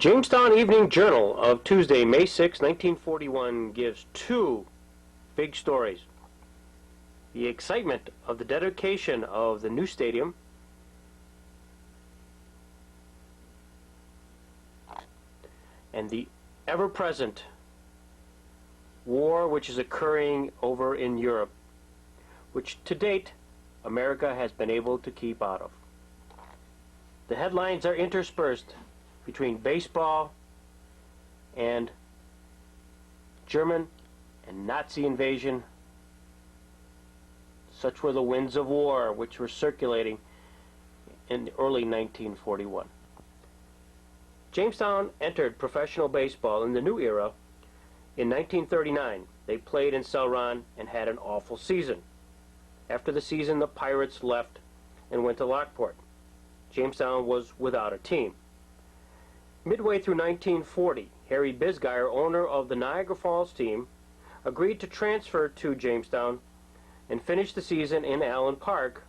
Jamestown Evening Journal of Tuesday, May 6, 1941 gives two big stories. The excitement of the dedication of the new stadium and the ever-present war which is occurring over in Europe, which to date America has been able to keep out of. The headlines are interspersed between baseball and German and Nazi invasion. Such were the winds of war which were circulating in early 1941. Jamestown entered professional baseball in the new era in 1939. They played in Celeron and had an awful season. After the season, the Pirates left and went to Lockport. Jamestown was without a team. Midway through 1940, Harry Bisgeier, owner of the Niagara Falls team, agreed to transfer to Jamestown and finish the season in Allen Park.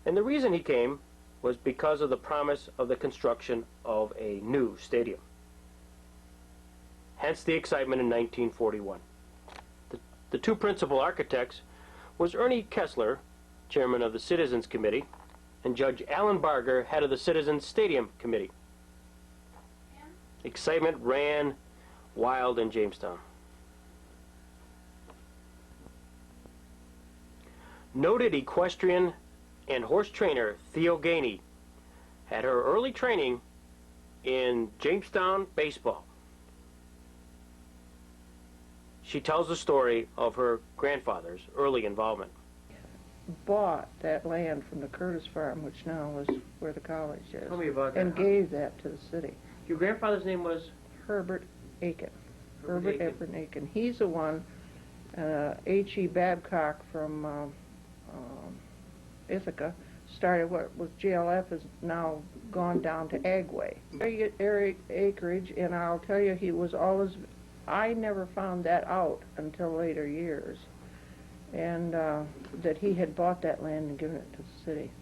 And the reason he came was because of the promise of the construction of a new stadium. Hence the excitement in 1941. The two principal architects was Ernie Kessler, chairman of the Citizens Committee, and Judge Allen Barger, head of the Citizens Stadium Committee. Excitement ran wild in Jamestown. Noted equestrian and horse trainer Theo Gainey had her early training in Jamestown baseball. She tells the story of her grandfather's early involvement. Bought that land from the Curtis farm, which now is where the college is. Tell me about that. And gave that to the city. Your grandfather's name was? Herbert Aiken. Herbert Everett Aiken. He's the one, H.E. Babcock from Ithaca, started what was GLF, is now gone down to Agway. Very acreage, and I'll tell you, he was always, I never found that out until later years, and that he had bought that land and given it to the city.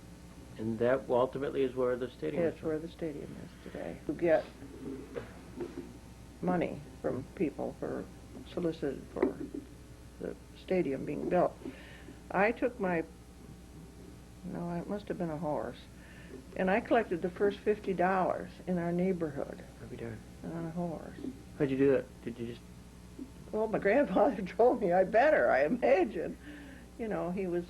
And that ultimately is where the stadium is. That's where the stadium is today. To get money from people for solicited for the stadium being built. I took my, no, it must have been a horse, and I collected the first $50 in our neighborhood Every day. on a horse. How'd you do that? Did you just? Well, my grandfather told me I better, I imagine. You know, he was,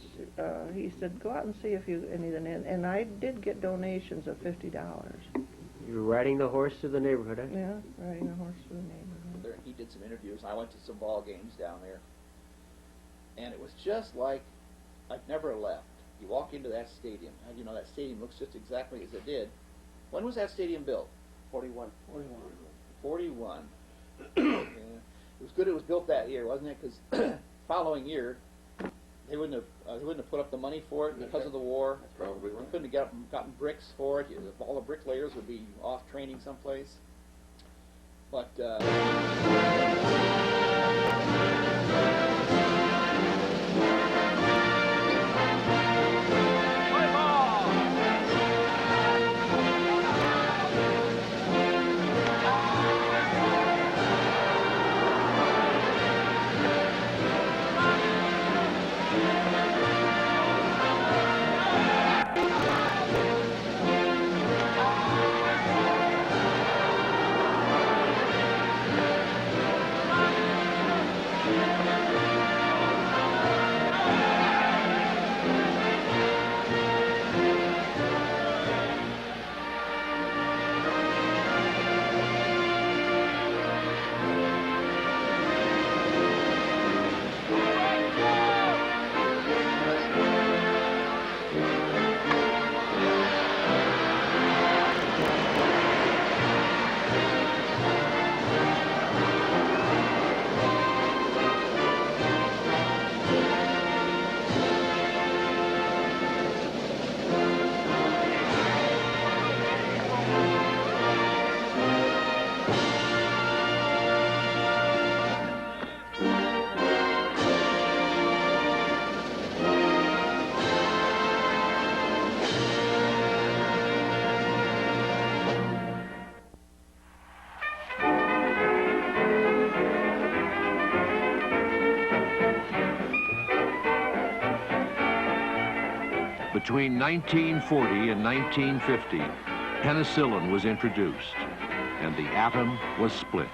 he said, go out and see if you anything in. And I did get donations of $50. You were riding the horse through the neighborhood, eh? Yeah, riding a horse through the neighborhood. He did some interviews. I went to some ball games down there, and it was just like I've never left. You walk into that stadium, and you know that stadium looks just exactly as it did. When was that stadium built? 41. 41. Yeah. It was good it was built that year, wasn't it? Because following year, they wouldn't have put up the money for it because of the war. That's probably right. They couldn't have gotten bricks for it. All the bricklayers would be off training someplace. But Between 1940 and 1950, penicillin was introduced, and the atom was split.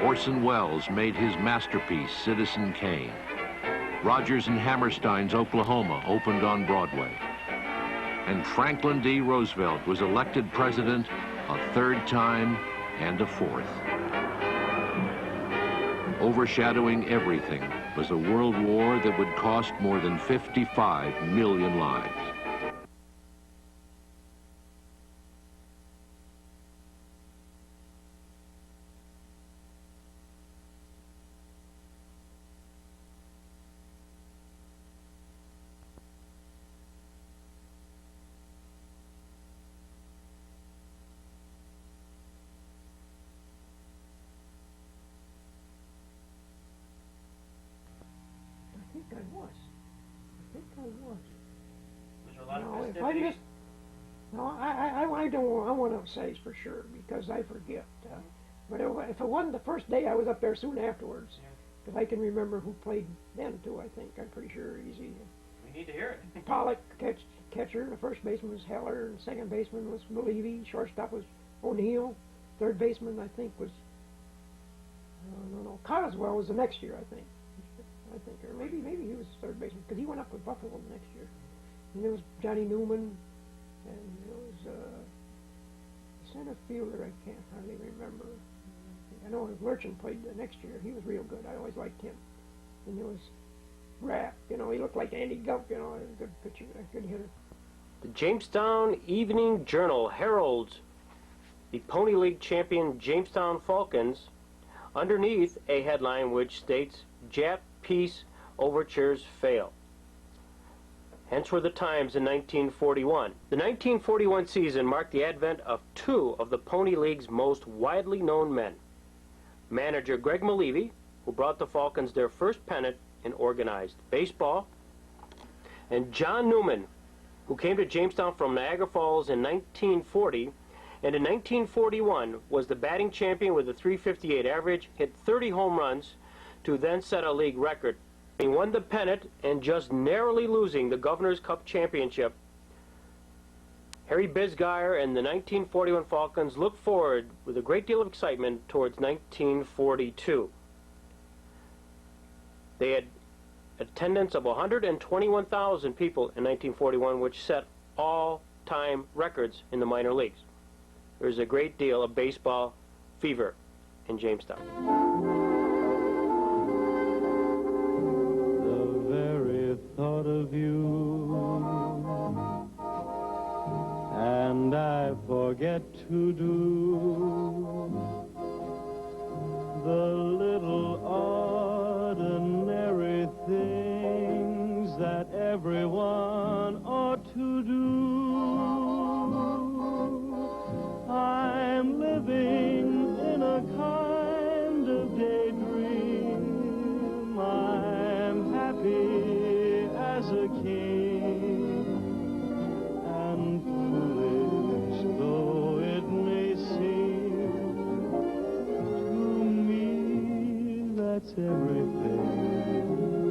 Orson Welles made his masterpiece, Citizen Kane. Rodgers and Hammerstein's Oklahoma opened on Broadway. And Franklin D. Roosevelt was elected president a third time and a fourth. Overshadowing everything was a world war that would cost more than 55 million lives. Was there a lot of No, if I festivities? missed, no, I don't. I want to say for sure because I forget. But if it wasn't the first day, I was up there soon afterwards. Because I can remember who played then too. I think I'm pretty sure easy. We need to hear it. Pollock, catcher. The first baseman was Heller, and second baseman was Levy. Shortstop was O'Neill. Third baseman, I think, was no. Coswell was the next year, I think, or maybe he was third baseman because he went up with Buffalo the next year. And there was Johnny Newman, and there was center fielder. I can't hardly remember. I know Lurchin played the next year. He was real good. I always liked him. And there was Rapp. He looked like Andy Gump. A good pitcher, a good hitter. The Jamestown Evening Journal heralds the Pony League champion Jamestown Falcons underneath a headline which states, Jap peace overtures fail. Hence were the times in 1941. The 1941 season marked the advent of two of the Pony League's most widely known men. Manager Greg Malevy, who brought the Falcons their first pennant in organized baseball, and John Newman, who came to Jamestown from Niagara Falls in 1940, and in 1941 was the batting champion with a .358 average, hit 30 home runs to then set a league record. He won the pennant and just narrowly losing the Governor's Cup championship. Harry Bisgeier and the 1941 Falcons look forward with a great deal of excitement towards 1942. They had attendance of 121,000 people in 1941, which set all-time records in the minor leagues. There's a great deal of baseball fever in Jamestown. The very thought of you, and I forget to do the little ordinary things that everyone ought to do. I'm living in a kind of daydream. I'm happy as a king, and foolish though it may seem, to me that's everything,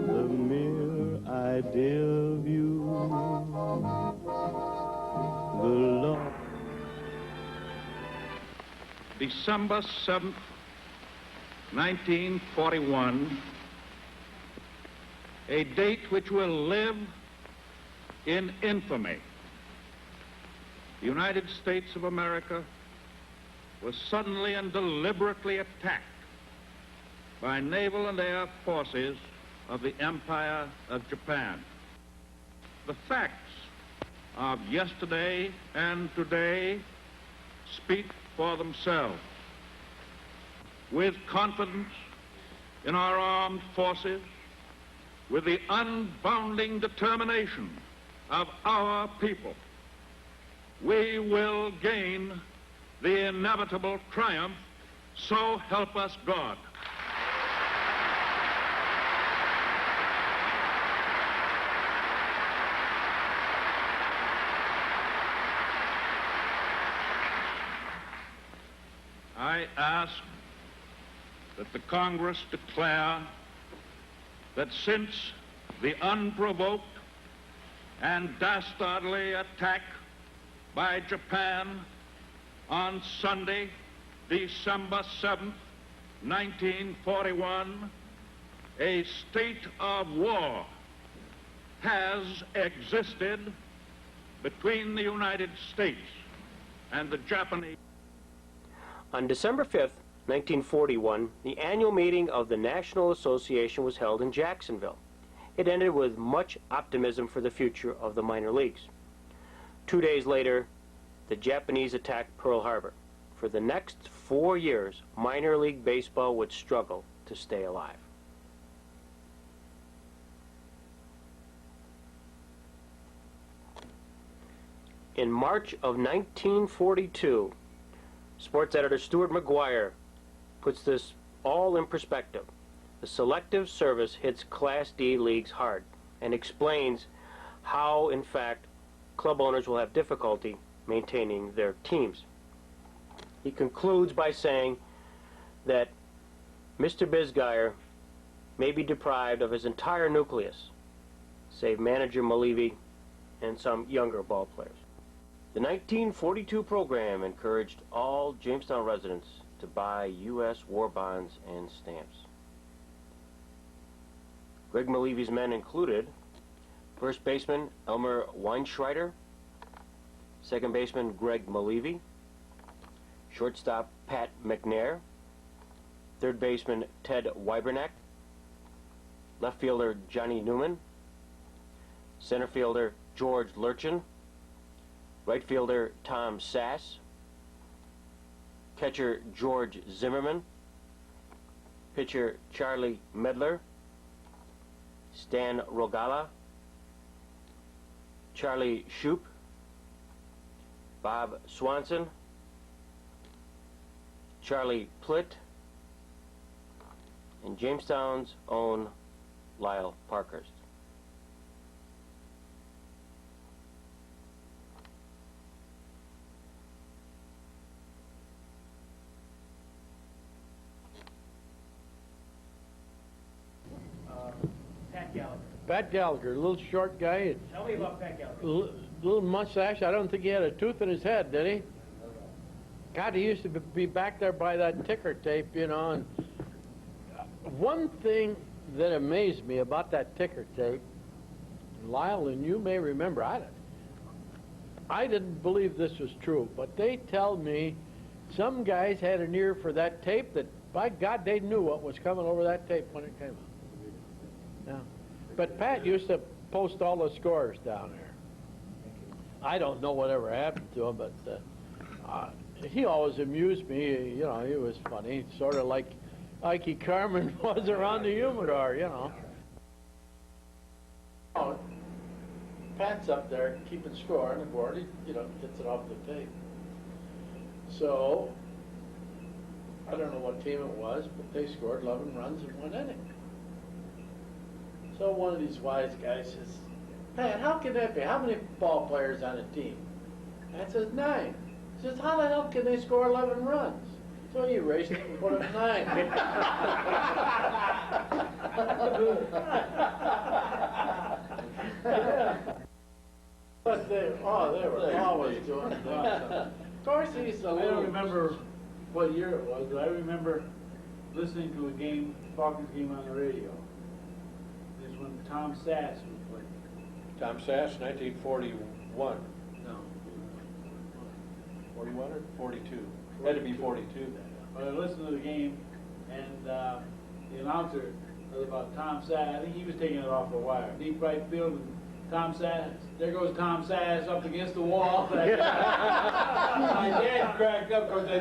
the mere idea of you, the love. December 7th, 1941, a date which will live in infamy. The United States of America was suddenly and deliberately attacked by naval and air forces of the Empire of Japan. The facts of yesterday and today speak for themselves. With confidence in our armed forces, with the unbounding determination of our people, we will gain the inevitable triumph, so help us God. I ask that the Congress declare that since the unprovoked and dastardly attack by Japan on Sunday, December 7th, 1941, a state of war has existed between the United States and the Japanese. On December 5th, 1941, the annual meeting of the National Association was held in Jacksonville. It ended with much optimism for the future of the minor leagues. 2 days later, the Japanese attacked Pearl Harbor. For the next 4 years, minor league baseball would struggle to stay alive. In March of 1942, sports editor Stuart McGuire puts this all in perspective. The Selective Service hits Class D leagues hard and explains how, in fact, club owners will have difficulty maintaining their teams. He concludes by saying that Mr. Bisgeier may be deprived of his entire nucleus, save manager Malevy and some younger ball players. The 1942 program encouraged all Jamestown residents to buy U.S. war bonds and stamps. Greg Malevy's men included first baseman Elmer Weinschreider, second baseman Greg Malevy, shortstop Pat McNair, third baseman Ted Wyberneck, left fielder Johnny Newman, center fielder George Lurchin, right fielder Tom Sass, catcher George Zimmerman, pitcher Charlie Medler, Stan Rogala, Charlie Shoup, Bob Swanson, Charlie Plitt, and Jamestown's own Lyle Parkhurst. Pat Gallagher, a little short guy. Tell me about Pat Gallagher. Little mustache. I don't think he had a tooth in his head, did he? God, he used to be back there by that ticker tape, you know. And one thing that amazed me about that ticker tape, Lyle, and you may remember, I didn't believe this was true, but they tell me some guys had an ear for that tape that, by God, they knew what was coming over that tape when it came out. Yeah. But Pat used to post all the scores down there. I don't know whatever happened to him, but he always amused me. You know, he was funny, sort of like Ikey Carmen was around the humidor, you know. Oh, Pat's up there keeping score on the board. He, you know, gets it off the tape. So, I don't know what team it was, but they scored 11 runs in 1 inning. So one of these wise guys says, Pat, how can that be? How many ball players on a team? Pat says, 9. He says, how the hell can they score 11 runs? So he erased it and put it 9. But they were always doing that. Of course he's a little... I don't remember what year it was, but I remember listening to a game, Falcons game on the radio. This is when Tom Sass was playing. Tom Sass, 1941. No. 41 or 42? Had to be 42 then. But I listened to the game, and the announcer was about Tom Sass. I think he was taking it off the wire. Deep right field, and Tom Sass. There goes Tom Sass up against the wall. My dad cracked up because I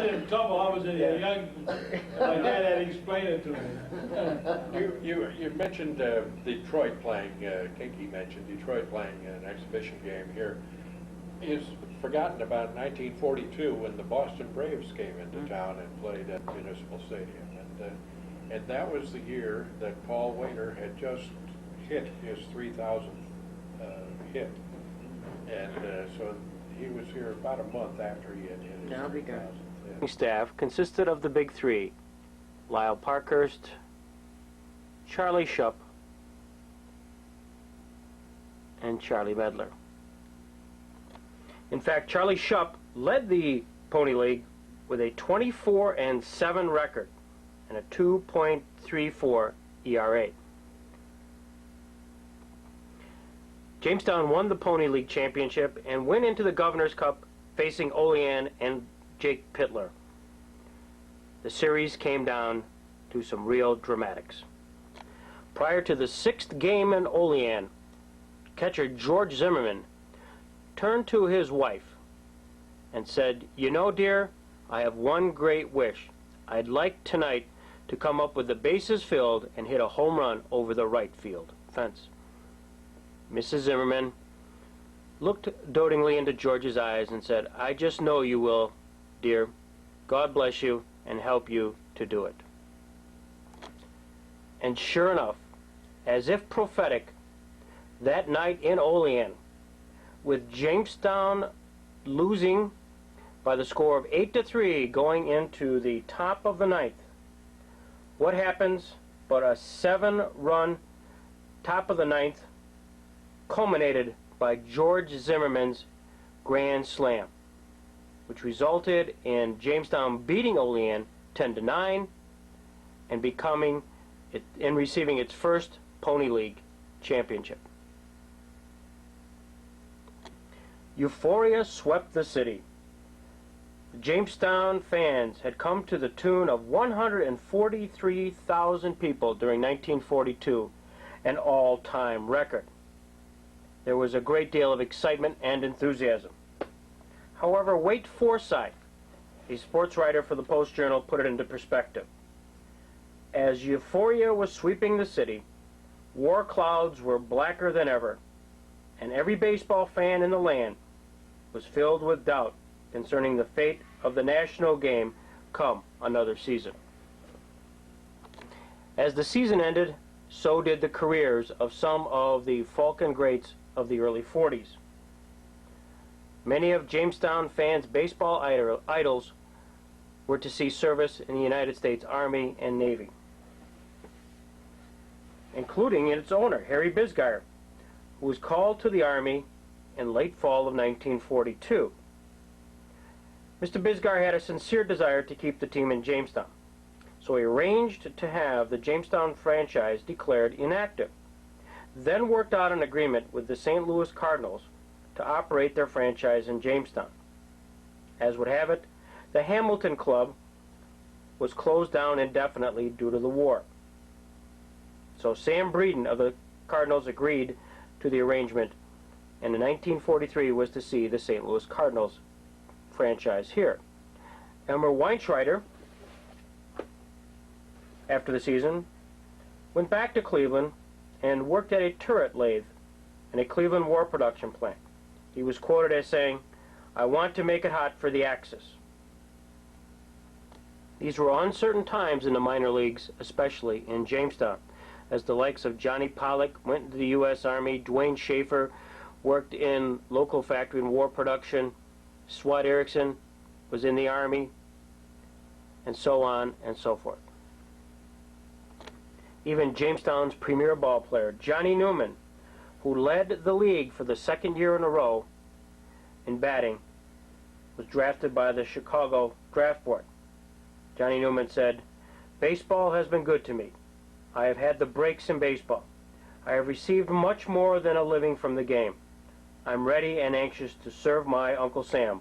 didn't tumble. I was young. My dad had to explain it to me. You mentioned Detroit playing, Kinky mentioned Detroit playing an exhibition game here. Is forgotten about 1942 when the Boston Braves came into town and played at Municipal Stadium. And that was the year that Paul Waiter had just hit his 3,000th hit. And so he was here about a month after he had hit his 3,000th hit. Staff consisted of the big three: Lyle Parkhurst, Charlie Shoup, and Charlie Medler. In fact, Charlie Shupp led the Pony League with a 24-7 record and a 2.34 ERA. Jamestown won the Pony League championship and went into the Governor's Cup facing Olean and Jake Pittler. The series came down to some real dramatics. Prior to the 6th game in Olean, catcher George Zimmerman turned to his wife and said, "You know, dear, I have one great wish. I'd like tonight to come up with the bases filled and hit a home run over the right field fence." Mrs. Zimmerman looked dotingly into George's eyes and said, "I just know you will, dear. God bless you and help you to do it." And sure enough, as if prophetic, that night in Olean, with Jamestown losing by the score of 8-3 going into the top of the ninth, what happens but a 7-run top of the ninth culminated by George Zimmerman's grand slam, which resulted in Jamestown beating Olean 10-9 and receiving its first Pony League championship. Euphoria swept the city. The Jamestown fans had come to the tune of 143,000 people during 1942, an all-time record. There was a great deal of excitement and enthusiasm. However, Wade Forsythe, a sports writer for the Post-Journal, put it into perspective. As euphoria was sweeping the city, war clouds were blacker than ever, and every baseball fan in the land was filled with doubt concerning the fate of the national game come another season. As the season ended, so did the careers of some of the Falcon greats of the early 40s. Many of Jamestown fans' baseball idols were to see service in the United States Army and Navy, including its owner, Harry Bisgeier, who was called to the Army in late fall of 1942. Mr. Bisgeier had a sincere desire to keep the team in Jamestown, so he arranged to have the Jamestown franchise declared inactive, then worked out an agreement with the St. Louis Cardinals to operate their franchise in Jamestown. As would have it, the Hamilton Club was closed down indefinitely due to the war. So Sam Breeden of the Cardinals agreed to the arrangement, and in 1943 was to see the St. Louis Cardinals franchise here. Elmer Weinschreider, after the season, went back to Cleveland and worked at a turret lathe in a Cleveland war production plant. He was quoted as saying, "I want to make it hot for the Axis." These were uncertain times in the minor leagues, especially in Jamestown, as the likes of Johnny Pollock went into the U.S. Army, Dwayne Schaefer worked in local factory and war production, Swat Erickson was in the Army, and so on and so forth. Even Jamestown's premier ball player, Johnny Newman, who led the league for the second year in a row in batting, was drafted by the Chicago Draft Board. Johnny Newman said, "Baseball has been good to me. I have had the breaks in baseball. I have received much more than a living from the game. I'm ready and anxious to serve my Uncle Sam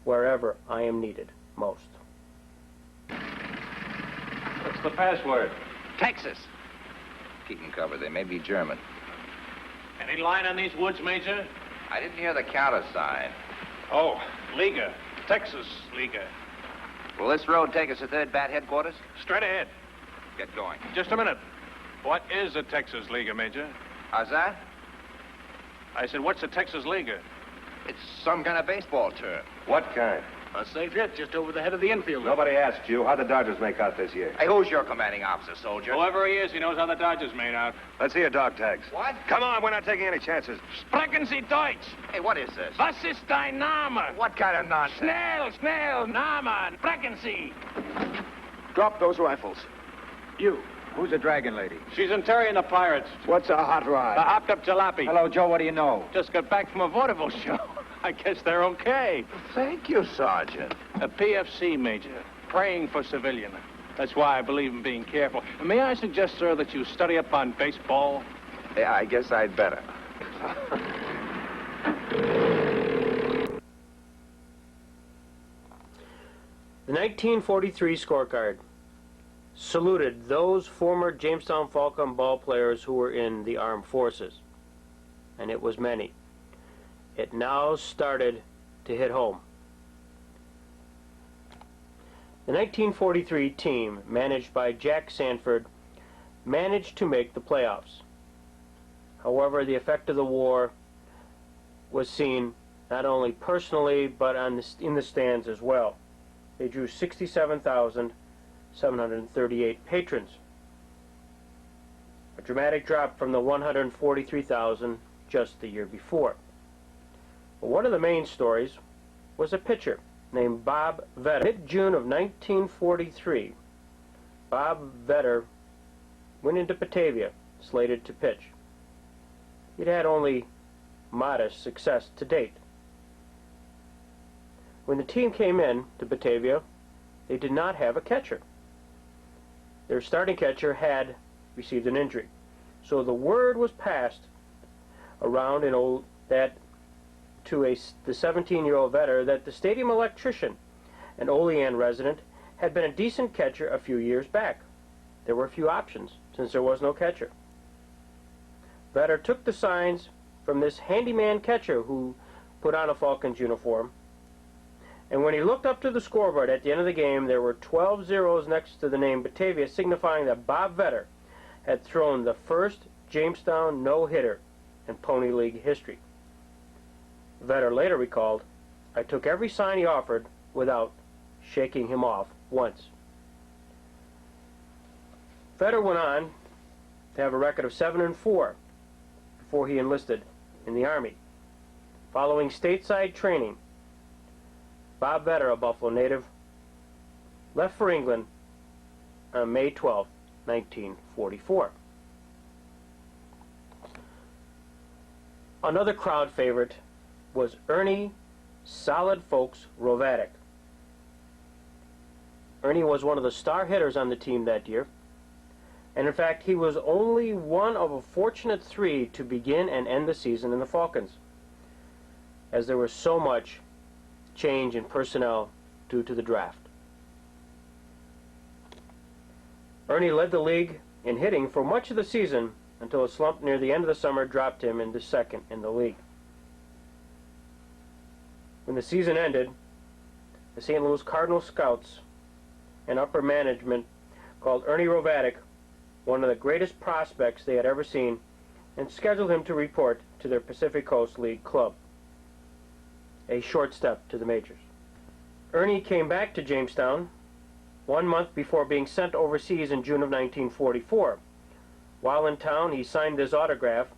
wherever I am needed most." What's the password? Texas. Keep them covered. They may be German. Any line on these woods, Major? I didn't hear the countersign. Oh, Liga. Texas Liga. Will this road take us to third bat headquarters? Straight ahead. Get going. Just a minute. What is a Texas Liga, Major? How's that? I said, what's a Texas Liga? It's some kind of baseball term. What kind? A safe hit just over the head of the infielder. Nobody asked you. How'd the Dodgers make out this year? Hey, who's your commanding officer, soldier? Whoever he is, he knows how the Dodgers made out. Let's see your dog tags. What? Come on, we're not taking any chances. Sprechen Sie Deutsch? Hey, what is this? Was ist dein Name? What kind of nonsense? Schnell, Name, sprechen Sie. Drop those rifles. You. Who's the dragon lady? She's interring the pirates. What's a hot The rod? hopped up jalopy. Hello, Joe. What do you know? Just got back from a vaudeville show. I guess they're okay. Thank you, Sergeant. A PFC, Major. Praying for civilian. That's why I believe in being careful. And may I suggest, sir, that you study up on baseball? Yeah, I guess I'd better. The 1943 scorecard saluted those former Jamestown Falcon ball players who were in the armed forces, and it was many. It now started to hit home. The 1943 team, managed by Jack Sanford, managed to make the playoffs. However, the effect of the war was seen not only personally but in the stands as well. They drew 67,738 patrons, a dramatic drop from the 143,000 just the year before. But one of the main stories was a pitcher named Bob Vetter. Mid-June of 1943, Bob Vetter went into Batavia, slated to pitch. He'd had only modest success to date. When the team came in to Batavia, they did not have a catcher. Their starting catcher had received an injury. So the word was passed around to the 17-year-old Vetter that the stadium electrician, an Olean resident, had been a decent catcher a few years back. There were a few options, since there was no catcher. Vetter took the signs from this handyman catcher who put on a Falcons uniform, and when he looked up to the scoreboard at the end of the game, there were 12 zeros next to the name Batavia, signifying that Bob Vetter had thrown the first Jamestown no-hitter in Pony League history. Vetter later recalled, "I took every sign he offered without shaking him off once." Vetter went on to have a record of 7-4 before he enlisted in the Army. Following stateside training, Bob Vetter, a Buffalo native, left for England on May 12, 1944. Another crowd favorite was Ernie Solid Folks Rovatic. Ernie was one of the star hitters on the team that year, and in fact he was only one of a fortunate 3 to begin and end the season in the Falcons, as there was so much change in personnel due to the draft. Ernie led the league in hitting for much of the season until a slump near the end of the summer dropped him into second in the league. When the season ended, the St. Louis Cardinal scouts and upper management called Ernie Rovatic one of the greatest prospects they had ever seen and scheduled him to report to their Pacific Coast League club, a short step to the majors. Ernie came back to Jamestown 1 month before being sent overseas in June of 1944. While in town, he signed his autograph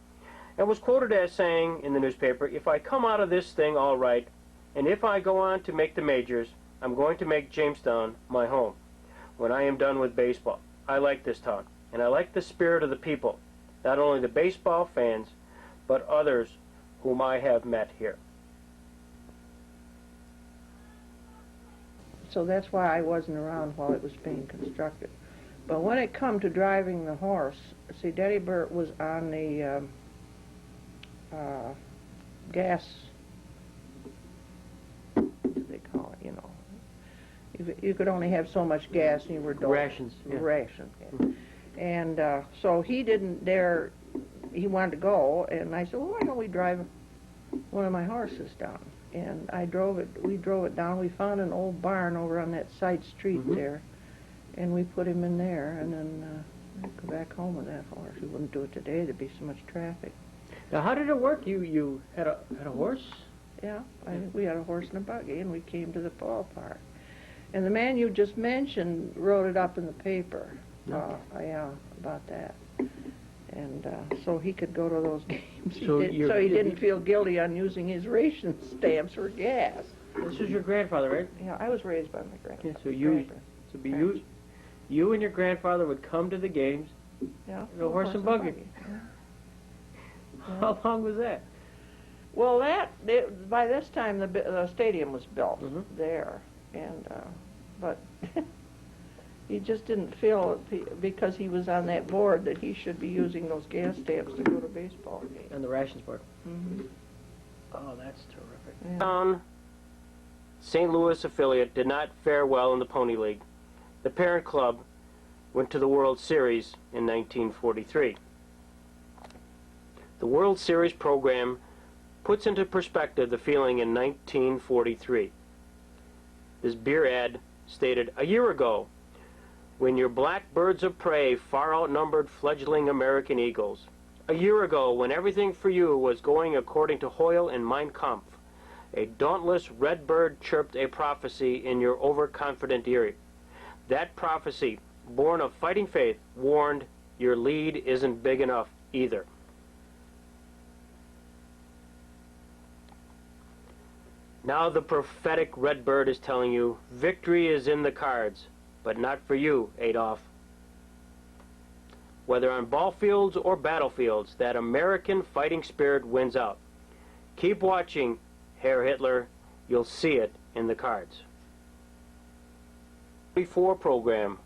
and was quoted as saying in the newspaper, "If I come out of this thing all right, and if I go on to make the majors, I'm going to make Jamestown my home. When I am done with baseball, I like this town, and I like the spirit of the people, not only the baseball fans, but others whom I have met here." So that's why I wasn't around while it was being constructed. But when it come to driving the horse, see, Daddy Burt was on the gas, what do they call it, you know. You could only have so much gas and you were dole. Rations. Yeah. Rations. Yeah. And so he didn't dare, he wanted to go, and I said, well, why don't we drive one of my horses down? And we drove it down. We found an old barn over on that side street there, and we put him in there, and then we'd go back home with that horse. We wouldn't do it today. There'd be so much traffic. Now, how did it work? You had a horse? Yeah, we had a horse and a buggy, and we came to the ballpark. And the man you just mentioned wrote it up in the paper. Yeah, about that. And so he could go to those games. So he didn't feel guilty on using his ration stamps for gas. This was your grandfather, right? Yeah, I was raised by my grandfather. Yeah, You and your grandfather would come to the games. Yeah. The horse and buggy. Yeah. How long was that? Well, by this time the stadium was built there, and but he just didn't feel because he was on that board that he should be using those gas stamps to go to baseball games. And the rations board. Mm-hmm. Oh, that's terrific. Yeah. Town St. Louis affiliate did not fare well in the Pony League. The parent club went to the World Series in 1943. The World Series program puts into perspective the feeling in 1943. This beer ad stated, "A year ago, when your black birds of prey far outnumbered fledgling American eagles. A year ago, when everything for you was going according to Hoyle and Mein Kampf, a dauntless red bird chirped a prophecy in your overconfident ear. That prophecy, born of fighting faith, warned your lead isn't big enough either." Now the prophetic red bird is telling you, victory is in the cards, but not for you, Adolf. Whether on ball fields or battlefields, that American fighting spirit wins out. Keep watching, Herr Hitler. You'll see it in the cards. The 44 program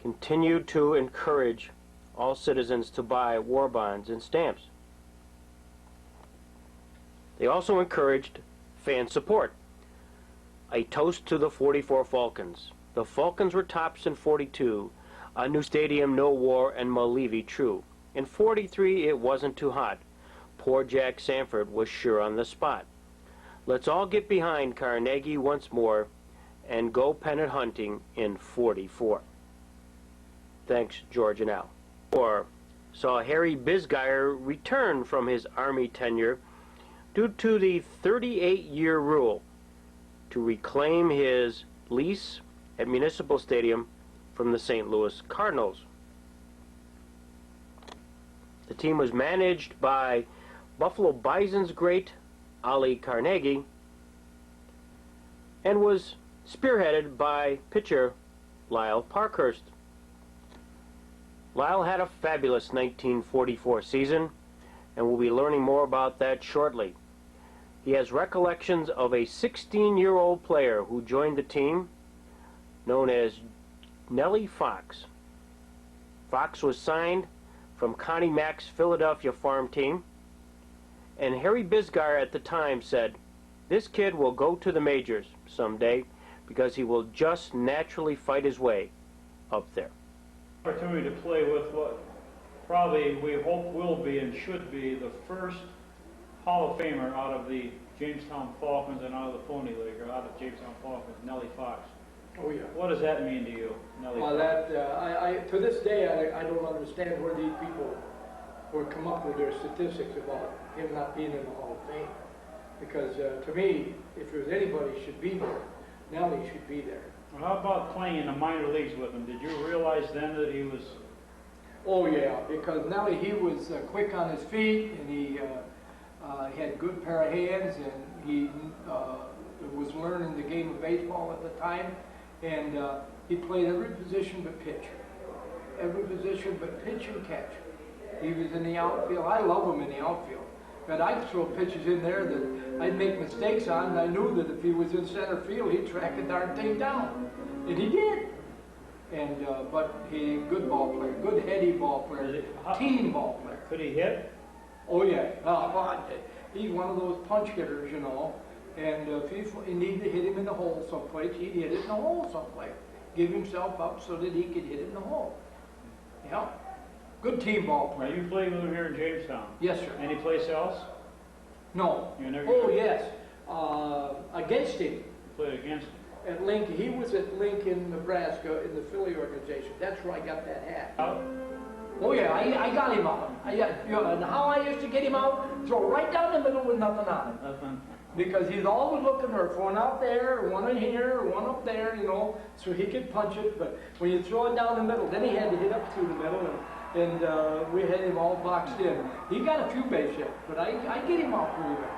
continued to encourage all citizens to buy war bonds and stamps. They also encouraged fan support. A toast to the 44 Falcons. The Falcons were tops in 42. A new stadium, no war, and Malevy true. In 43, it wasn't too hot. Poor Jack Sanford was sure on the spot. Let's all get behind Carnegie once more and go pennant hunting in 44. Thanks, George and Al. Or saw Harry Bisgeier return from his Army tenure due to the 38-year rule to reclaim his lease at Municipal Stadium from the St. Louis Cardinals. The team was managed by Buffalo Bison's great Ali Carnegie and was spearheaded by pitcher Lyle Parkhurst. Lyle had a fabulous 1944 season, and we'll be learning more about that shortly. He has recollections of a 16-year-old player who joined the team, known as Nellie Fox. Fox was signed from Connie Mack's Philadelphia farm team, and Harry Bisgeier at the time said, "This kid will go to the majors someday because he will just naturally fight his way up there." Opportunity to play with what probably we hope will be and should be the first Hall of Famer out of the Jamestown Falcons and out of the P.O.N.Y League, or out of Jamestown Falcons, Nellie Fox. Oh, yeah. What does that mean to you, Nellie Well, Fox? that, to this day, I don't understand where these people would come up with their statistics about him not being in the Hall of Fame. Because to me, if there's anybody should be there, Nellie should be there. Well, how about playing in the minor leagues with him? Did you realize then that he was... Oh, yeah, because Nellie, he was quick on his feet, and he had a good pair of hands, and he was learning the game of baseball at the time, and he played every position but pitch. Every position but pitch and catch. He was in the outfield. I love him in the outfield. But I'd throw pitches in there that I'd make mistakes on, and I knew that if he was in center field, he'd track the darn thing down. And he did. And but he good ball player, good heady ball player, team ball player. Could he hit? Oh yeah, he's one of those punch hitters, you know. And if he needed to hit him in the hole someplace, he'd hit it in the hole someplace. Give himself up so that he could hit it in the hole. Yeah, good team ball Now, player. you played with him here in Jamestown. Yes, sir. Any place else? No. You never Oh yes, against him. You played against him. At Lincoln, he was at Lincoln, Nebraska, in the Philly organization. That's where I got that hat. Out? Oh yeah, I got him out. And how I used to get him out, throw right down the middle with nothing on him. Nothing. Because he's always looking for one out there, one in here, one up there, you know, so he could punch it. But when you throw it down the middle, then he had to hit up through the middle, and we had him all boxed in. He got a few base hits, but I get him out pretty well.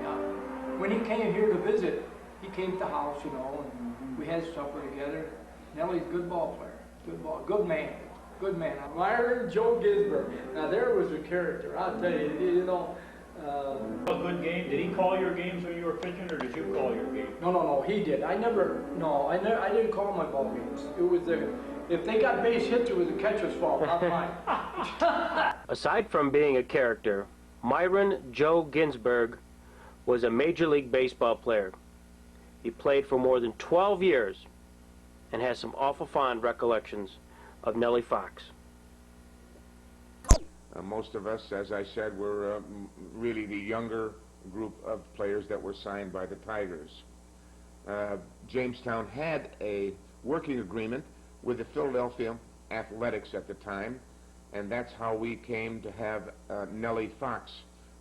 Yeah. When he came here to visit, he came to the house, you know, and we had supper together. Nelly's a good ball player. Good man. Good man. Myron Joe Ginsburg. Now there was a character. I'll tell you. You know. A good game. Did he call your games when you were pitching, or did you call your game? No. He did. I didn't call my ball games. It was if they got base hits, it was the catcher's fault, not mine. Aside from being a character, Myron Joe Ginsburg was a Major League Baseball player. He played for more than 12 years and has some awful fond recollections of Nellie Fox. Most of us, as I said, were really the younger group of players that were signed by the Tigers. Jamestown had a working agreement with the Philadelphia Athletics at the time, and that's how we came to have Nellie Fox,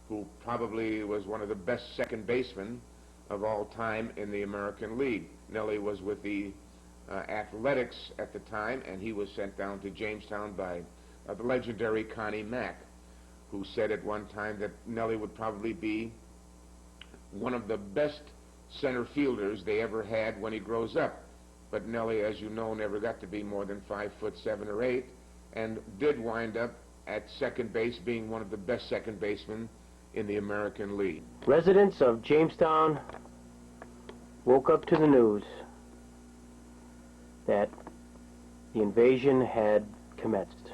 who probably was one of the best second basemen of all time in the American League. Nellie was with the Athletics at the time, and he was sent down to Jamestown by the legendary Connie Mack, who said at one time that Nellie would probably be one of the best center fielders they ever had when he grows up. But Nellie, as you know, never got to be more than 5'7" or 8", and did wind up at second base being one of the best second basemen in the American League. Residents of Jamestown woke up to the news that the invasion had commenced.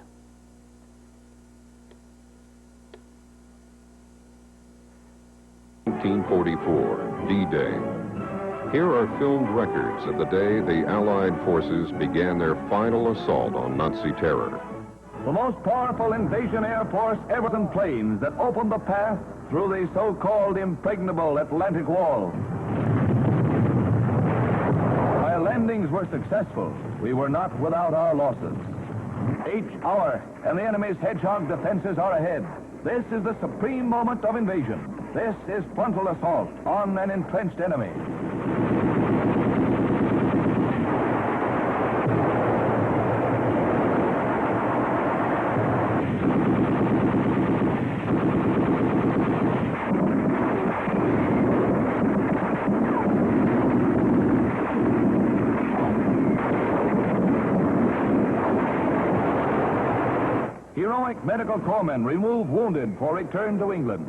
(1944) D-Day. Here are filmed records of the day the Allied forces began their final assault on Nazi terror. The most powerful invasion air force ever in planes that opened the path through the so-called impregnable Atlantic Wall. While landings were successful, we were not without our losses. Each hour, and the enemy's hedgehog defenses are ahead. This is the supreme moment of invasion. This is frontal assault on an entrenched enemy. Heroic medical corpsmen remove wounded for return to England.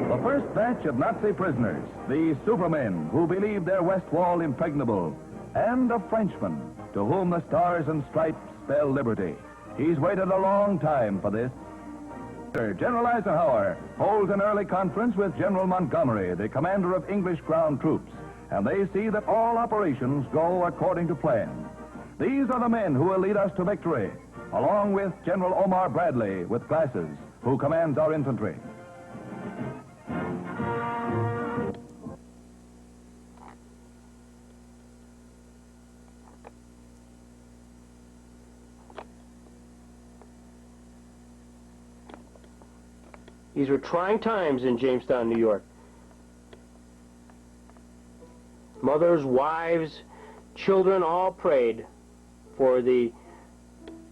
The first batch of Nazi prisoners, the Supermen who believed their West Wall impregnable, and a Frenchman to whom the stars and stripes spell liberty. He's waited a long time for this. General Eisenhower holds an early conference with General Montgomery, the commander of English ground troops, and they see that all operations go according to plan. These are the men who will lead us to victory, along with General Omar Bradley with glasses, who commands our infantry. These were trying times in Jamestown, New York. Mothers, wives, children all prayed for the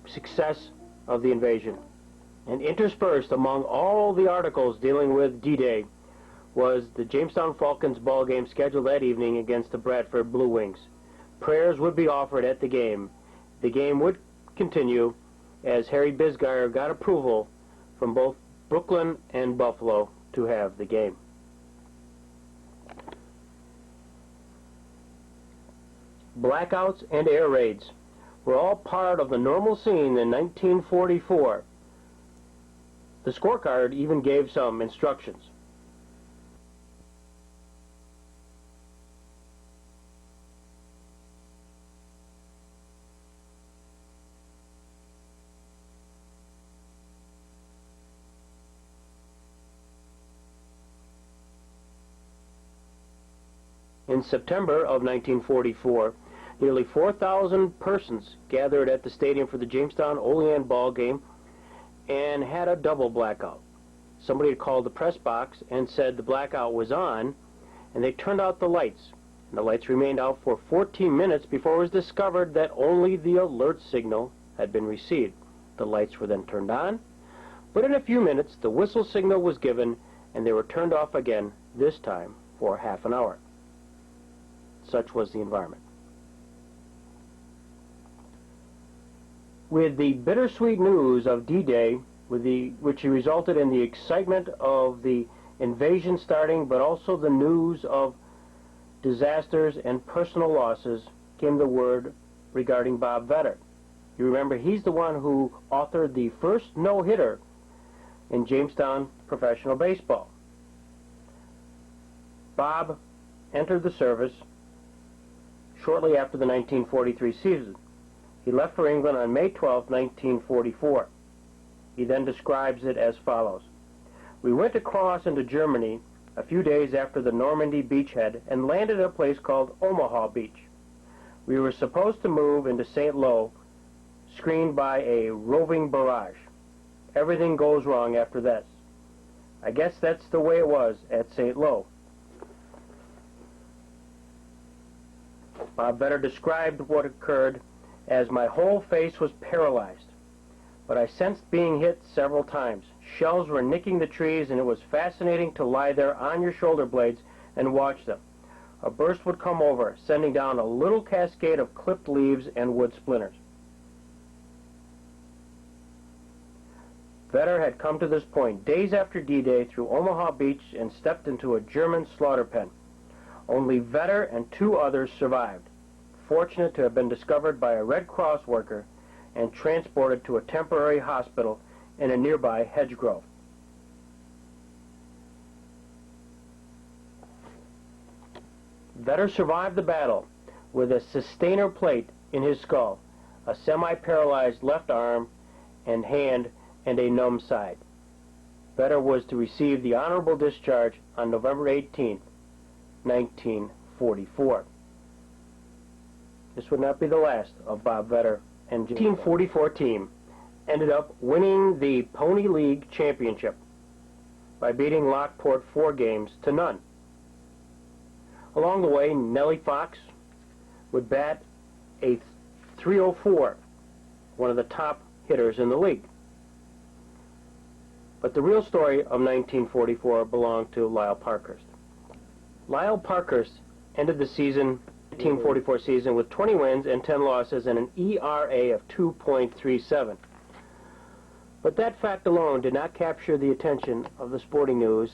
success of the invasion. And interspersed among all the articles dealing with D-Day was the Jamestown Falcons ball game scheduled that evening against the Bradford Blue Wings. Prayers would be offered at the game. The game would continue as Harry Bisgeier got approval from both Brooklyn and Buffalo to have the game. Blackouts and air raids were all part of the normal scene in 1944. The scorecard even gave some instructions. In September of 1944, nearly 4,000 persons gathered at the stadium for the Jamestown Olean ball game and had a double blackout. Somebody had called the press box and said the blackout was on, and they turned out the lights. And the lights remained out for 14 minutes before it was discovered that only the alert signal had been received. The lights were then turned on, but in a few minutes the whistle signal was given and they were turned off again, this time for half an hour. such was the environment. With the bittersweet news of D-Day, which resulted in the excitement of the invasion starting, but also the news of disasters and personal losses, came the word regarding Bob Vetter. You remember, he's the one who authored the first no-hitter in Jamestown professional baseball. Bob entered the service shortly after the 1943 season. He left for England on May 12, 1944. He then describes it as follows. We went across into Germany a few days after the Normandy beachhead and landed at a place called Omaha Beach. We were supposed to move into St. Lo, screened by a roving barrage. Everything goes wrong after this. I guess that's the way it was at St. Lo. Bob Vetter described what occurred as my whole face was paralyzed, but I sensed being hit several times. Shells were nicking the trees, and it was fascinating to lie there on your shoulder blades and watch them. A burst would come over, sending down a little cascade of clipped leaves and wood splinters. Vetter had come to this point days after D-Day through Omaha Beach and stepped into a German slaughter pen. Only Vetter and 2 others survived, fortunate to have been discovered by a Red Cross worker and transported to a temporary hospital in a nearby hedge grove. Vetter survived the battle with a sustainer plate in his skull, a semi-paralyzed left arm and hand, and a numb side. Vetter was to receive the honorable discharge on November 18, 1944. This would not be the last of Bob Vetter and the 1944 team ended up winning the Pony League championship by beating Lockport 4-0. Along the way, Nellie Fox would bat a .304, one of the top hitters in the league. But the real story of 1944 belonged to Lyle Parkhurst. Lyle Parkhurst ended the 1944 season with 20 wins and 10 losses and an ERA of 2.37. But that fact alone did not capture the attention of the sporting news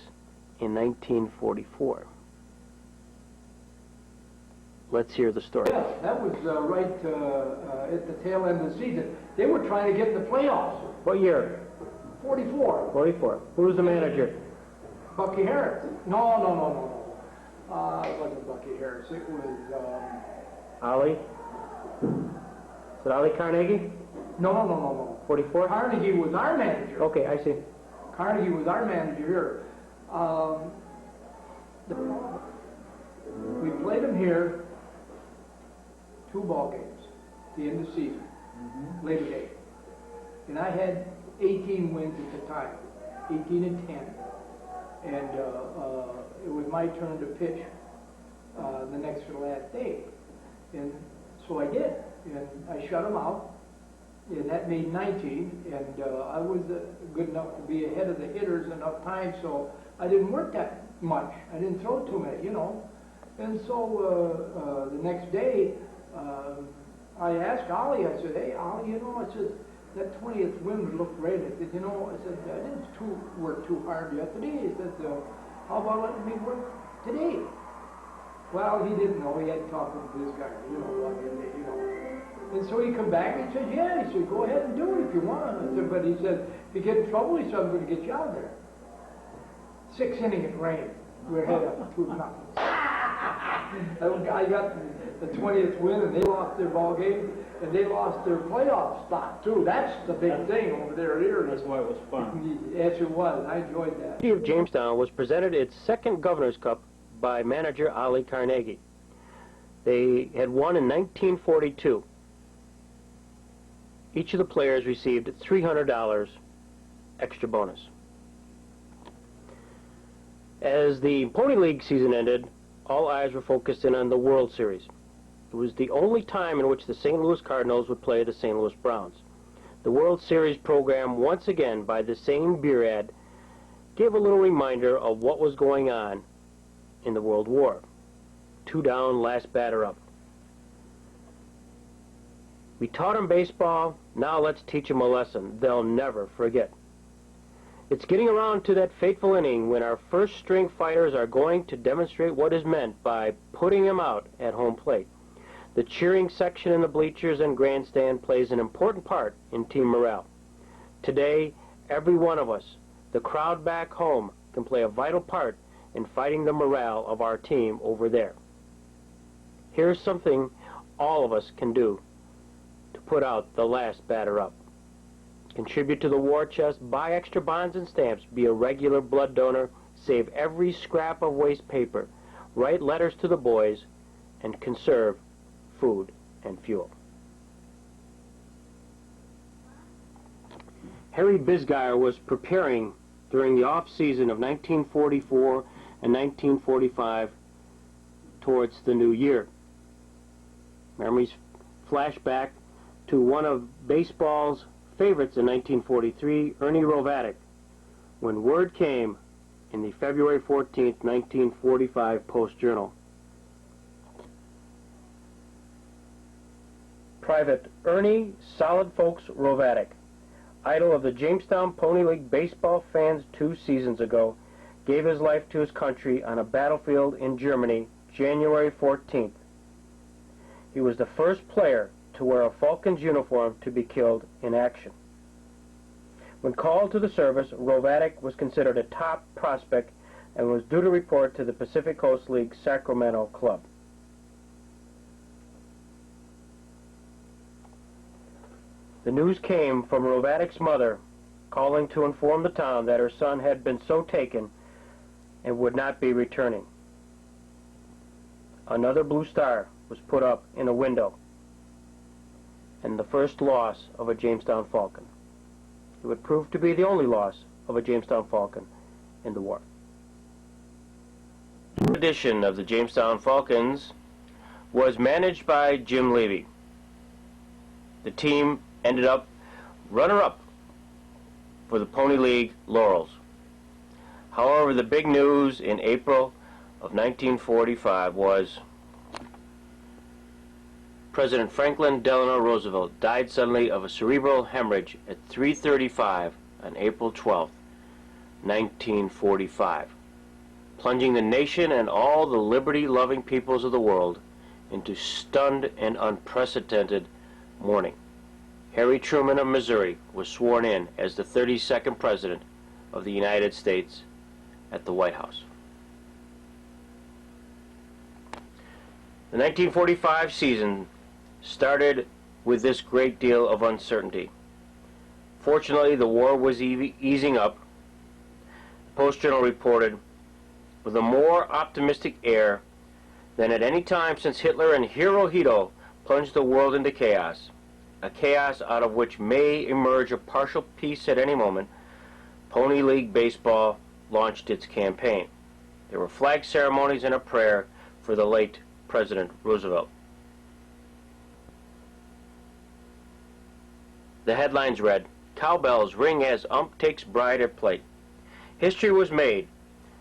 in 1944. Let's hear the story. Yeah, that was right at the tail end of the season. They were trying to get in the playoffs. What year? 44. 44. Who was the manager? Bucky Harris. No. It wasn't Bucky Harris. It was... Ollie? Is it Ollie Carnegie? No. 44? Carnegie was our manager. Okay, I see. Carnegie was our manager here. We played them here 2 ball games at the end of the season, Labor Day. And I had 18 wins at the time, 18-10. And it was my turn to pitch the next to last day. And so I did. And I shut them out. And that made 19. And I was good enough to be ahead of the hitters enough time, so I didn't work that much. I didn't throw too many, you know. And so the next day, I asked Ollie, I said, hey, Ollie, you know, I said, that 20th win would look great. I said, you know, I said, I didn't work too hard yesterday. He said, how about letting me work today? Well, he didn't know. He had talked with this guy, you know. And so he come back and he said, yeah. He said, go ahead and do it if you want. I said, but he said, if you get in trouble, he said, I'm going to get you out there. 6th inning it rained. We're ahead of 2-0. I got the 20th win, and they lost their ball game, and they lost their playoff spot too. That's the big thing over there. That's why it was fun. Yes, it was. I enjoyed that. The city of Jamestown was presented its 2nd Governor's Cup by manager Ollie Carnegie. They had won in 1942. Each of the players received $300 extra bonus. As the Pony League season ended, all eyes were focused in on the World Series. It was the only time in which the St. Louis Cardinals would play the St. Louis Browns. The World Series program, once again by the same beer ad, gave a little reminder of what was going on in the World War. 2 down, last batter up. We taught them baseball, now let's teach them a lesson they'll never forget. It's getting around to that fateful inning when our first-string fighters are going to demonstrate what is meant by putting them out at home plate. The cheering section in the bleachers and grandstand plays an important part in team morale. Today, every one of us, the crowd back home, can play a vital part in fighting the morale of our team over there. Here's something all of us can do to put out the last batter up. Contribute to the war chest, buy extra bonds and stamps, be a regular blood donor, save every scrap of waste paper, write letters to the boys, and conserve food and fuel. Harry Bisgeier was preparing during the off-season of 1944 and 1945 towards the new year. Memories flash back to one of baseball's favorites in 1943, Ernie Rovatic, when word came in the February 14, 1945 Post-Journal. Private Ernie Solid Folks Rovatic, idol of the Jamestown Pony League baseball fans 2 seasons ago, gave his life to his country on a battlefield in Germany, January 14th. He was the first player to wear a Falcons uniform to be killed in action. When called to the service, Rovatic was considered a top prospect and was due to report to the Pacific Coast League Sacramento club. The news came from Rovatic's mother, calling to inform the town that her son had been so taken and would not be returning. Another blue star was put up in a window, and the first loss of a Jamestown Falcon. It would prove to be the only loss of a Jamestown Falcon in the war. The edition of the Jamestown Falcons was managed by Jim Levy. The team ended up runner-up for the Pony League laurels. However, the big news in April of 1945 was President Franklin Delano Roosevelt died suddenly of a cerebral hemorrhage at 3:35 on April 12, 1945, plunging the nation and all the liberty-loving peoples of the world into stunned and unprecedented mourning. Harry Truman of Missouri was sworn in as the 32nd President of the United States at the White House. The 1945 season started with this great deal of uncertainty. Fortunately, the war was easing up. The Post-Journal reported, with a more optimistic air than at any time since Hitler and Hirohito plunged the world into chaos, a chaos out of which may emerge a partial peace at any moment, Pony League Baseball launched its campaign. There were flag ceremonies and a prayer for the late President Roosevelt. The headlines read, "Cowbells ring as ump takes bride at plate." History was made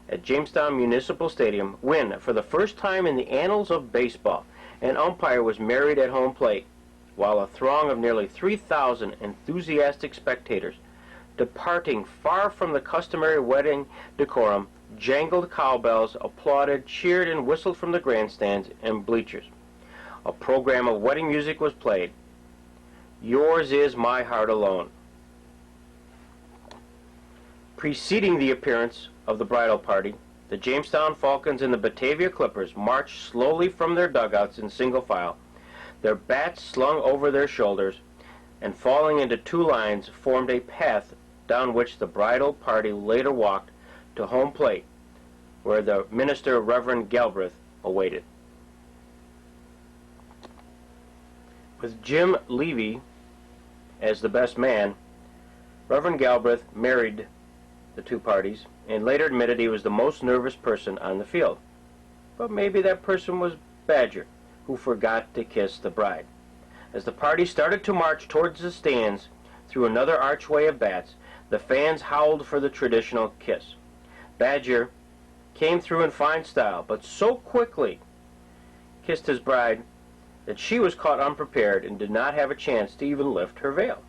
at Jamestown Municipal Stadium when, for the first time in the annals of baseball, an umpire was married at home plate, while a throng of nearly 3,000 enthusiastic spectators, departing far from the customary wedding decorum, jangled cowbells, applauded, cheered, and whistled from the grandstands and bleachers. A program of wedding music was played. "Yours is my heart alone." Preceding the appearance of the bridal party, the Jamestown Falcons and the Batavia Clippers marched slowly from their dugouts in single file, their bats slung over their shoulders, and falling into 2 lines formed a path down which the bridal party later walked to home plate, where the minister, Reverend Galbraith, awaited. With Jim Levy as the best man, Reverend Galbraith married the 2 parties and later admitted he was the most nervous person on the field. But maybe that person was Badger, who forgot to kiss the bride. As the party started to march towards the stands through another archway of bats, the fans howled for the traditional kiss. Badger came through in fine style, but so quickly kissed his bride that she was caught unprepared and did not have a chance to even lift her veil.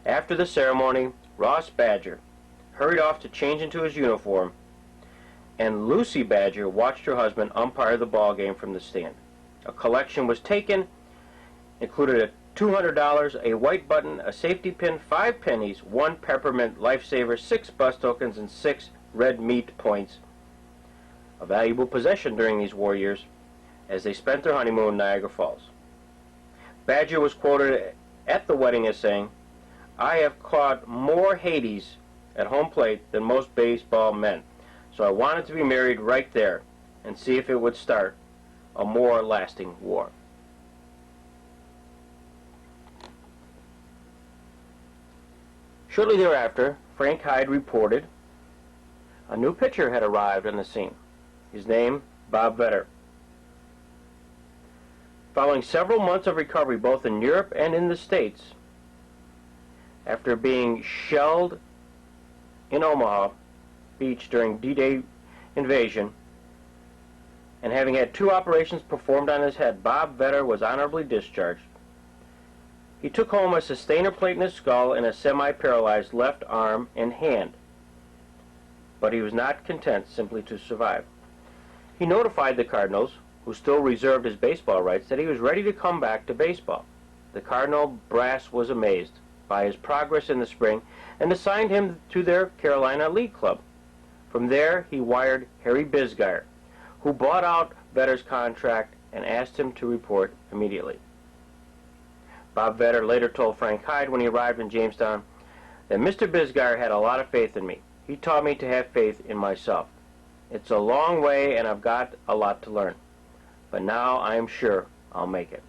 After the ceremony, Ross Badger hurried off to change into his uniform, and Lucy Badger watched her husband umpire the ball game from the stand. A collection was taken, included a $200, a white button, a safety pin, 5 pennies, 1 peppermint lifesaver, 6 bus tokens, and 6 red meat points. A valuable possession during these war years as they spent their honeymoon in Niagara Falls. Badger was quoted at the wedding as saying, "I have caught more Hades at home plate than most baseball men, so I wanted to be married right there and see if it would start a more lasting war." Shortly thereafter, Frank Hyde reported a new pitcher had arrived on the scene. His name, Bob Vetter. Following several months of recovery both in Europe and in the States, after being shelled in Omaha Beach during D-Day invasion, and having had 2 operations performed on his head, Bob Vetter was honorably discharged. He took home a sustainer plate in his skull and a semi-paralyzed left arm and hand. But he was not content simply to survive. He notified the Cardinals, who still reserved his baseball rights, that he was ready to come back to baseball. The Cardinal brass was amazed by his progress in the spring and assigned him to their Carolina League Club. From there, he wired Harry Bisgeier, who bought out Vetter's contract and asked him to report immediately. Bob Vetter later told Frank Hyde when he arrived in Jamestown that Mr. Bisgeier had a lot of faith in me. He taught me to have faith in myself. It's a long way and I've got a lot to learn, but now I am sure I'll make it.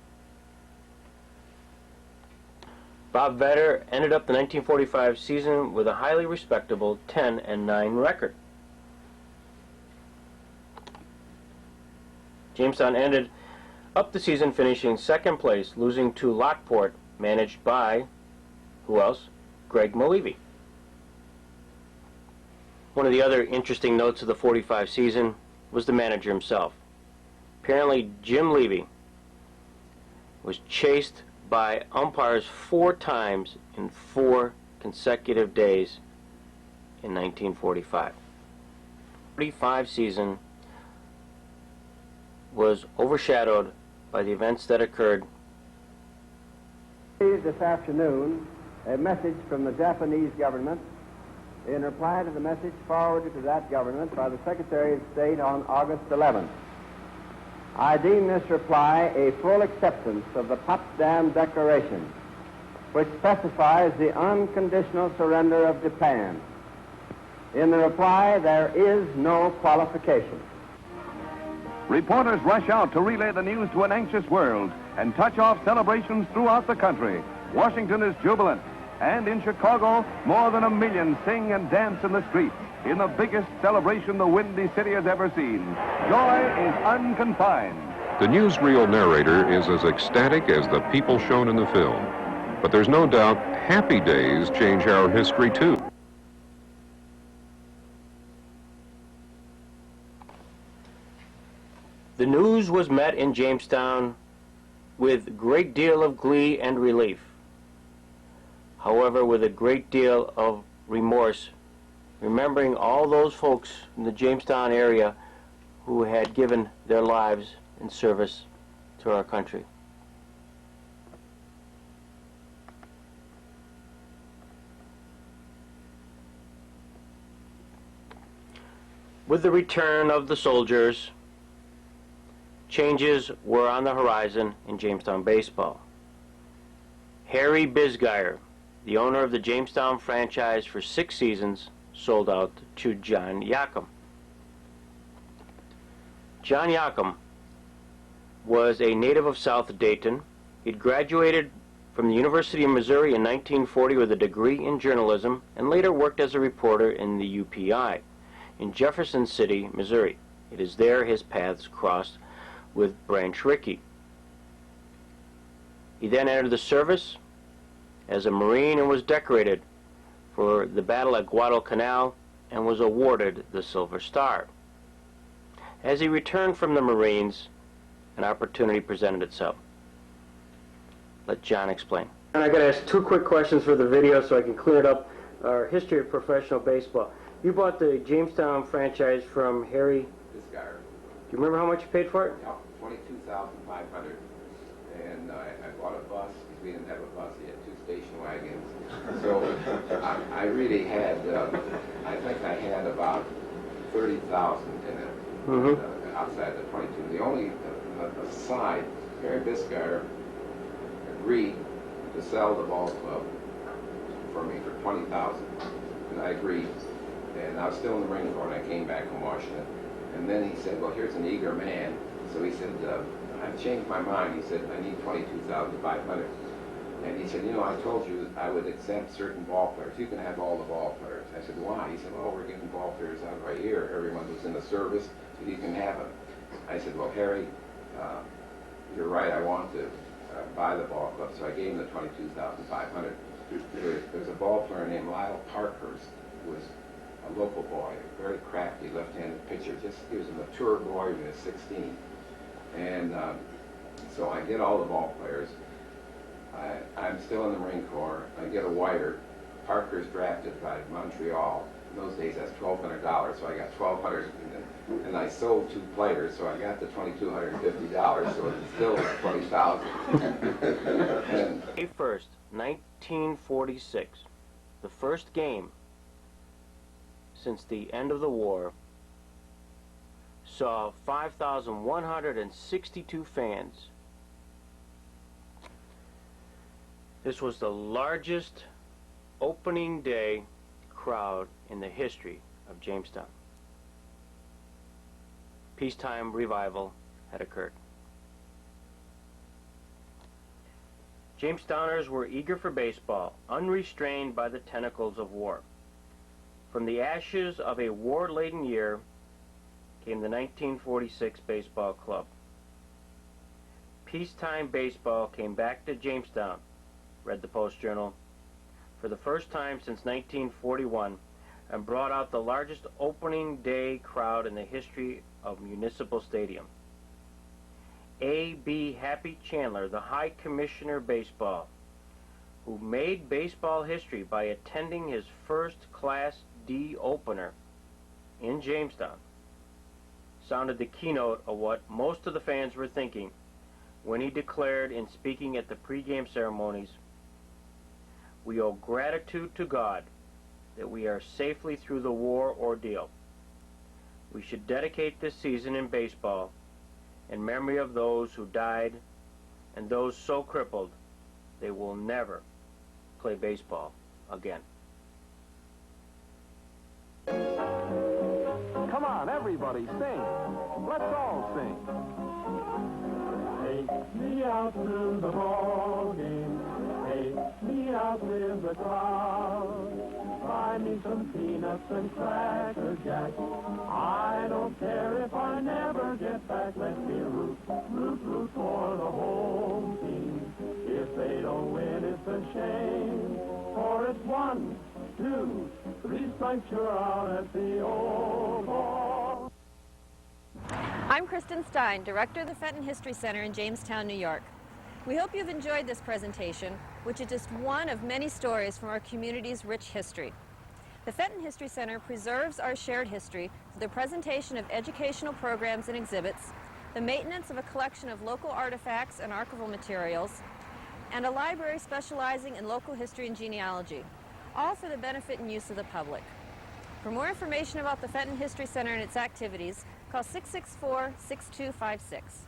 Bob Vetter ended up the 1945 season with a highly respectable 10-9 record. Jamestown ended up the season finishing 2nd place, losing to Lockport, managed by, who else? Greg Molevy. One of the other interesting notes of the 45 season was the manager himself. Apparently, Jim Levy was chased by umpires 4 times in 4 consecutive days in 1945. The 45 season was overshadowed by the events that occurred. This afternoon, a message from the Japanese government in reply to the message forwarded to that government by the Secretary of State on August 11th. I deem this reply a full acceptance of the Potsdam Declaration, which specifies the unconditional surrender of Japan. In the reply, there is no qualification. Reporters rush out to relay the news to an anxious world and touch off celebrations throughout the country. Washington is jubilant, and in Chicago, more than 1 million sing and dance in the streets in the biggest celebration the Windy City has ever seen. Joy is unconfined. The newsreel narrator is as ecstatic as the people shown in the film. But there's no doubt happy days change our history too. The news was met in Jamestown with a great deal of glee and relief. However, with a great deal of remorse, remembering all those folks in the Jamestown area who had given their lives in service to our country. With the return of the soldiers, changes were on the horizon in Jamestown baseball. Harry Bisgeier, the owner of the Jamestown franchise for 6 seasons, sold out to John Yackham. John Yackham was a native of South Dayton. He'd graduated from the University of Missouri in 1940 with a degree in journalism and later worked as a reporter in the UPI in Jefferson City, Missouri. It is there his paths crossed with Branch Rickey. He then entered the service as a Marine and was decorated for the battle at Guadalcanal and was awarded the Silver Star. As he returned from the Marines, an opportunity presented itself. Let John explain. And I got to ask two quick questions for the video so I can clear it up. Our history of professional baseball. You bought the Jamestown franchise from Harry. This guy. Do you remember how much you paid for it? Yeah, $22,500. And I bought a bus because we didn't have a bus. He had 2 station wagons. So I really had, I think I had about 30,000 in it outside the 22. The only aside, Harry Biscayne agreed to sell the ball club for me for $20,000, and I agreed. And I was still in the Marine Corps, and I came back from Washington. And then he said, "Well, here's an eager man." So he said, "I've changed my mind." He said, "I need $22,500." And he said, "You know, I told you I would accept certain ball players. You can have all the ball players." I said, "Why?" He said, "Well, we're getting ball players out right here. Everyone who's in the service, so you can have them." I said, "Well, Harry, you're right. I want to buy the ball club." So I gave him the $22,500. There's a ball player named Lyle Parkhurst, who was a local boy, a very crafty left-handed pitcher. He was a mature boy when he was 16. And so I get all the ball players. I'm still in the Marine Corps. I get a wire. Parker's drafted by Montreal. In those days, that's $1,200, so I got $1,200, and I sold 2 players, so I got the $2,250, so it's still $20,000. May 1st, 1946, the first game since the end of the war, saw 5,162 fans. This was the largest opening day crowd in the history of Jamestown. Peacetime revival had occurred. Jamestowners were eager for baseball, unrestrained by the tentacles of war. From the ashes of a war-laden year came the 1946 Baseball Club. Peacetime baseball came back to Jamestown, read the Post-Journal, for the first time since 1941, and brought out the largest opening day crowd in the history of Municipal Stadium. A.B. Happy Chandler, the High Commissioner of Baseball, who made baseball history by attending his first Class D opener in Jamestown, sounded the keynote of what most of the fans were thinking when he declared in speaking at the pregame ceremonies, "We owe gratitude to God that we are safely through the war ordeal. We should dedicate this season in baseball in memory of those who died and those so crippled they will never play baseball again." Come on, everybody, sing. Let's all sing. Take me out to the ball game. Take me out with the crowd. Buy me some peanuts and Cracker Jack. I don't care if I never get back. Let me root, root, root for the home team. If they don't win, it's a shame. For it's 1, 2, 3 strikes, you're out at the old ball. I'm Kristen Stein, Director of the Fenton History Center in Jamestown, New York. We hope you've enjoyed this presentation, which is just one of many stories from our community's rich history. The Fenton History Center preserves our shared history through the presentation of educational programs and exhibits, the maintenance of a collection of local artifacts and archival materials, and a library specializing in local history and genealogy, all for the benefit and use of the public. For more information about the Fenton History Center and its activities, call 664-6256.